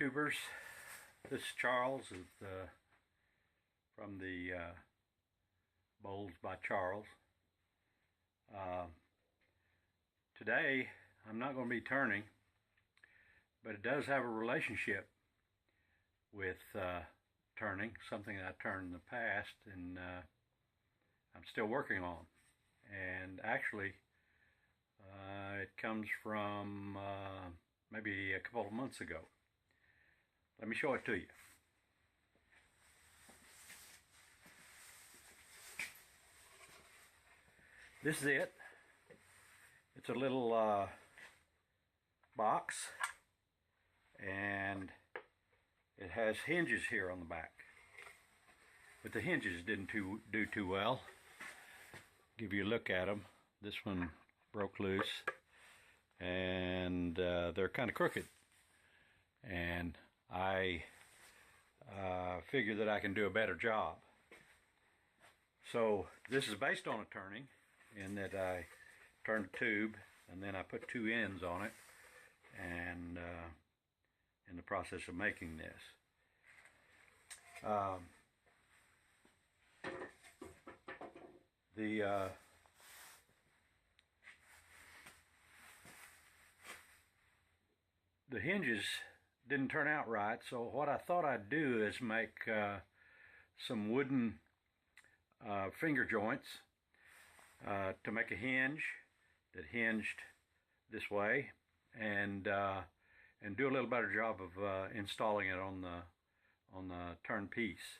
YouTubers, this is Charles from the Bowls by Charles. Today I'm not going to be turning, but it does have a relationship with turning, something that I turned in the past and I'm still working on. And actually it comes from maybe a couple of months ago. Let me show it to you. This is it. It's a little box, and it has hinges here on the back. But the hinges didn't do too well. Give you a look at them. This one broke loose, and they're kind of crooked. And I figure that I can do a better job. So this is based on a turning, in that I turned the tube and then I put two ends on it, and in the process of making this. The hinges didn't turn out right, so what I thought I'd do is make some wooden finger joints to make a hinge that hinged this way, and do a little better job of installing it on the turn piece.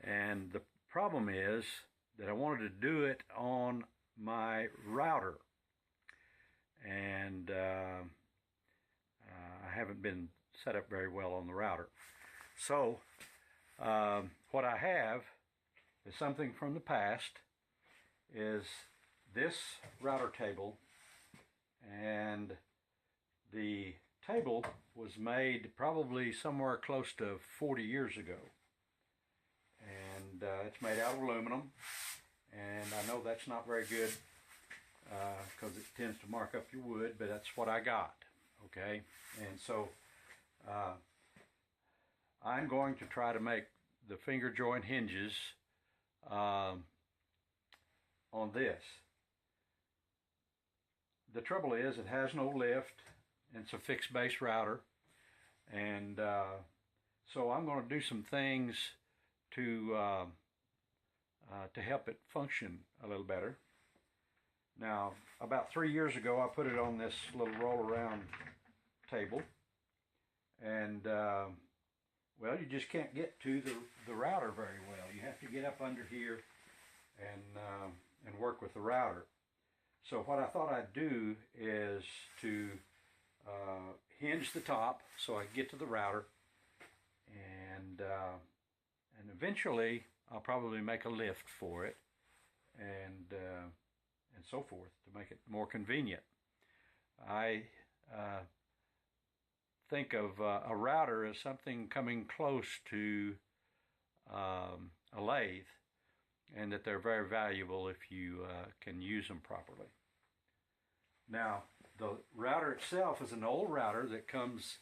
And the problem is that I wanted to do it on my router, and I haven't been set up very well on the router. So what I have is something from the past. Is this router table, and the table was made probably somewhere close to 40 years ago, and it's made out of aluminum, and I know that's not very good because it tends to mark up your wood, but that's what I got. Okay, and so I'm going to try to make the finger joint hinges on this. The trouble is it has no lift, and it's a fixed base router, and so I'm going to do some things to help it function a little better. Now, about 3 years ago, I put it on this little roll-around table, and well, you just can't get to the router very well. You have to get up under here and work with the router. So what I thought I'd do is to hinge the top so I can get to the router, and eventually I'll probably make a lift for it, and so forth, to make it more convenient. I think of a router as something coming close to a lathe, and that they're very valuable if you can use them properly. Now, the router itself is an old router that comes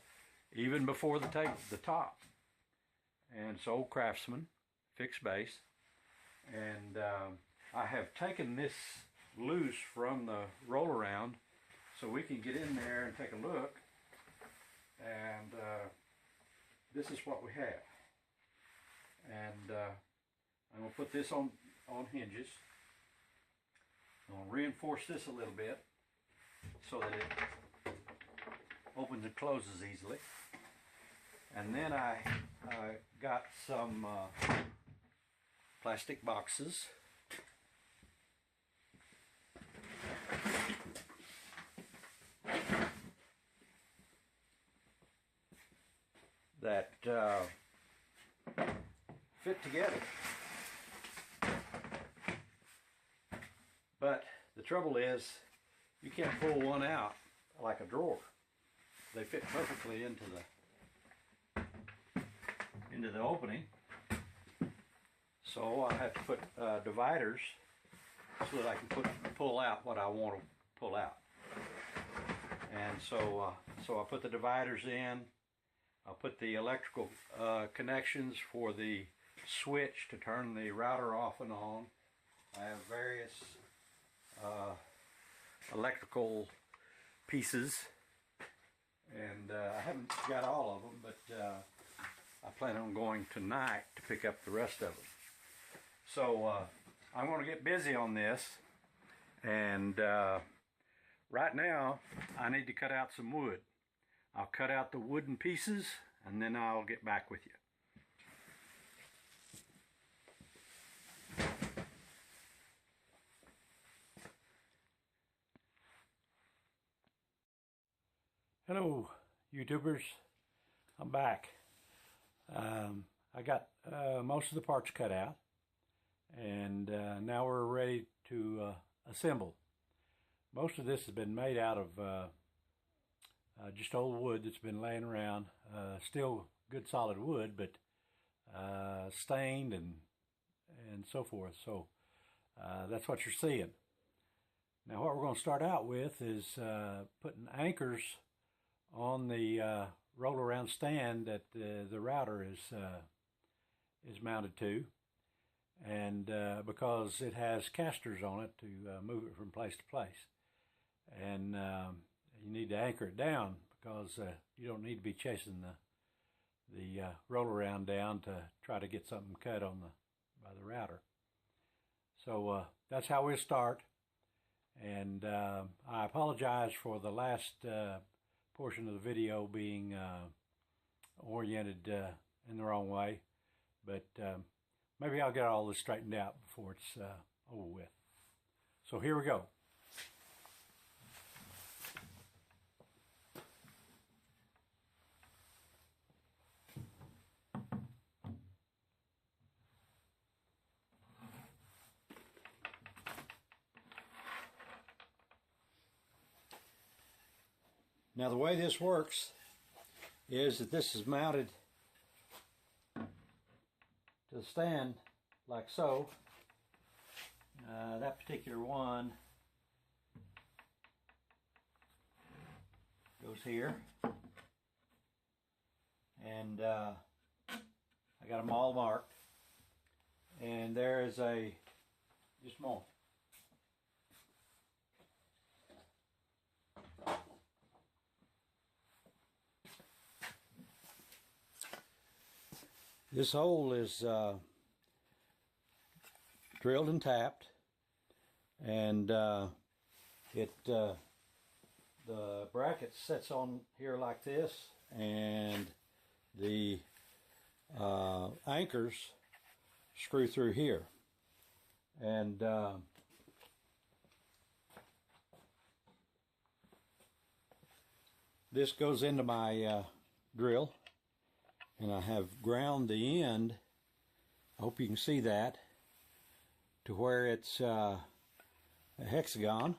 even before the top, and it's old Craftsman, fixed base, and I have taken this loose from the roll-around so we can get in there and take a look, and this is what we have. And I'm going to put this on hinges. I'm going to reinforce this a little bit so that it opens and closes easily. And then I got some plastic boxes that fit together. But the trouble is, you can't pull one out like a drawer. They fit perfectly into the opening. So I have to put dividers so that I can pull out what I want to pull out. And so I put the dividers in. I'll put the electrical connections for the switch to turn the router off and on. I have various electrical pieces, and I haven't got all of them, but I plan on going tonight to pick up the rest of them. So I'm going to get busy on this, and right now I need to cut out some wood. I'll cut out the wooden pieces and then I'll get back with you. Hello YouTubers, I'm back. I got most of the parts cut out, and now we're ready to assemble. Most of this has been made out of just old wood that's been laying around. Still good solid wood, but stained and so forth. So that's what you're seeing. Now what we're going to start out with is putting anchors on the roll around stand that the router is mounted to, and because it has casters on it to move it from place to place, and you need to anchor it down because you don't need to be chasing the roll around down to try to get something cut on by the router. So that's how we'll start, and I apologize for the last portion of the video being oriented in the wrong way, but maybe I'll get all this straightened out before it's over with. So here we go. Now the way this works is that this is mounted to the stand like so. That particular one goes here, and I got them all marked, and there is just a moment. This hole is drilled and tapped, and the bracket sits on here like this, and the anchors screw through here, and this goes into my drill. And I have ground the end, I hope you can see that, to where it's a hexagon,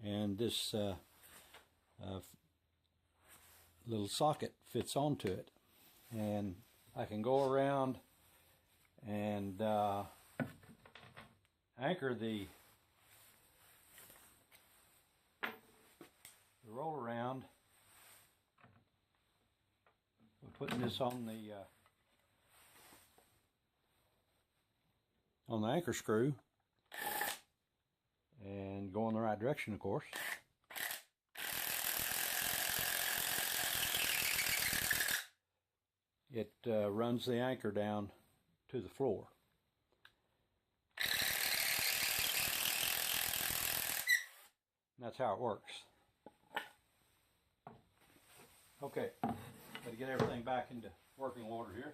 and this little socket fits onto it. And I can go around and anchor the roll around. Putting this on the anchor screw, and go in the right direction, of course. It runs the anchor down to the floor. And that's how it works. Okay. Got to get everything back into working order here.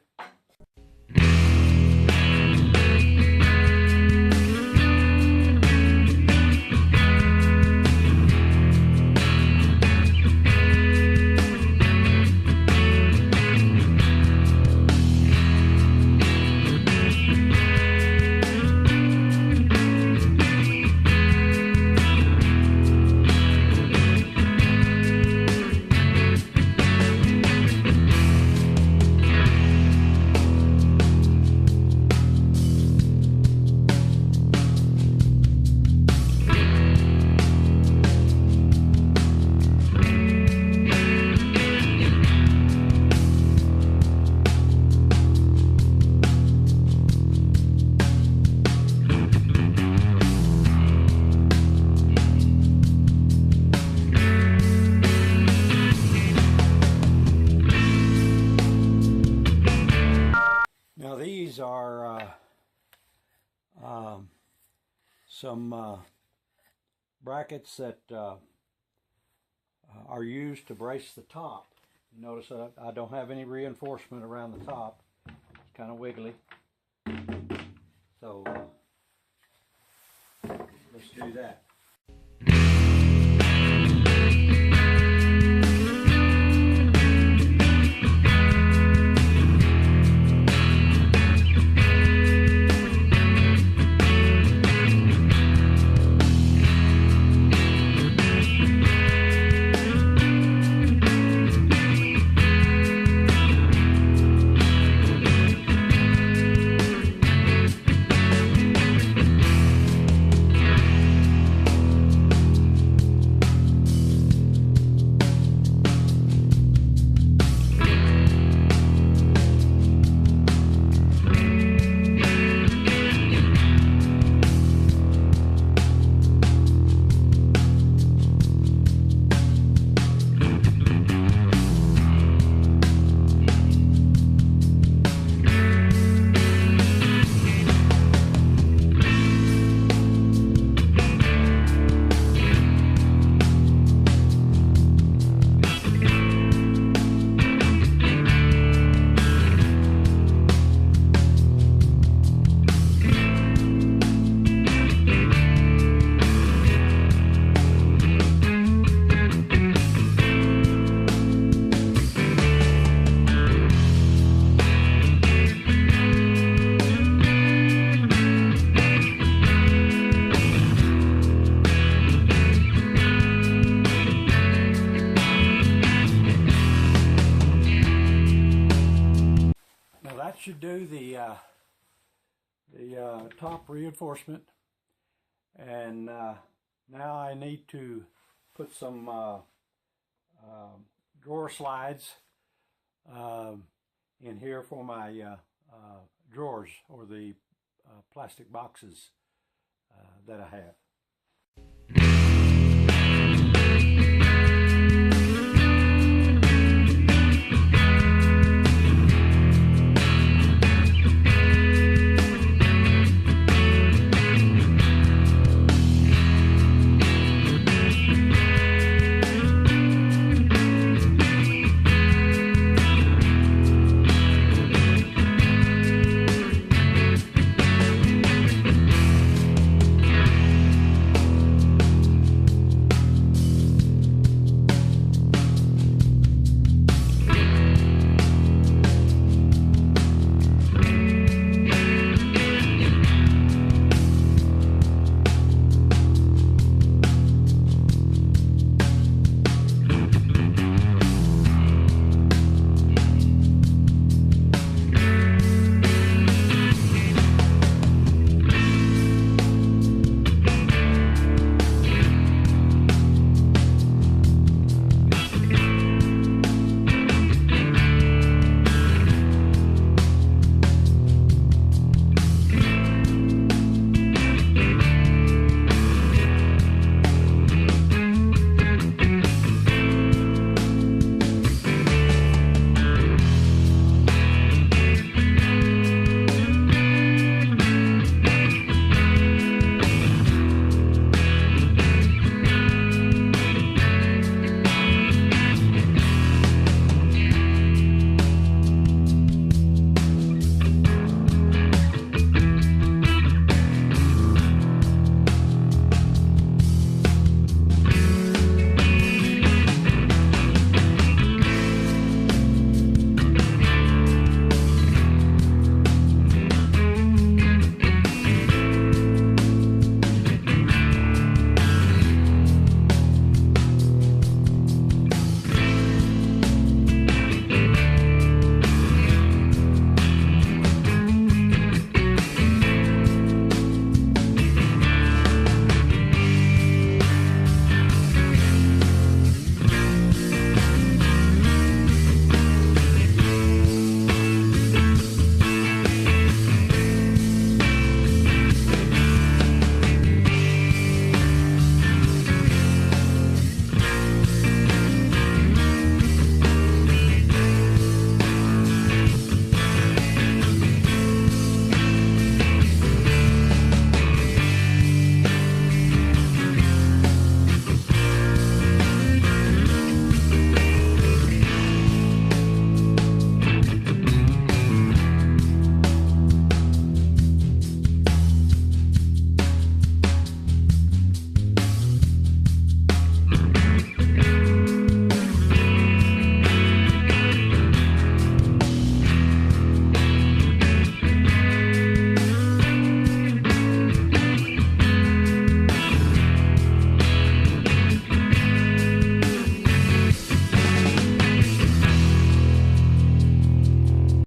some brackets that are used to brace the top. You notice that I don't have any reinforcement around the top. It's kind of wiggly. So let's do that. That should do the top reinforcement, and now I need to put some drawer slides in here for my drawers, or the plastic boxes that I have.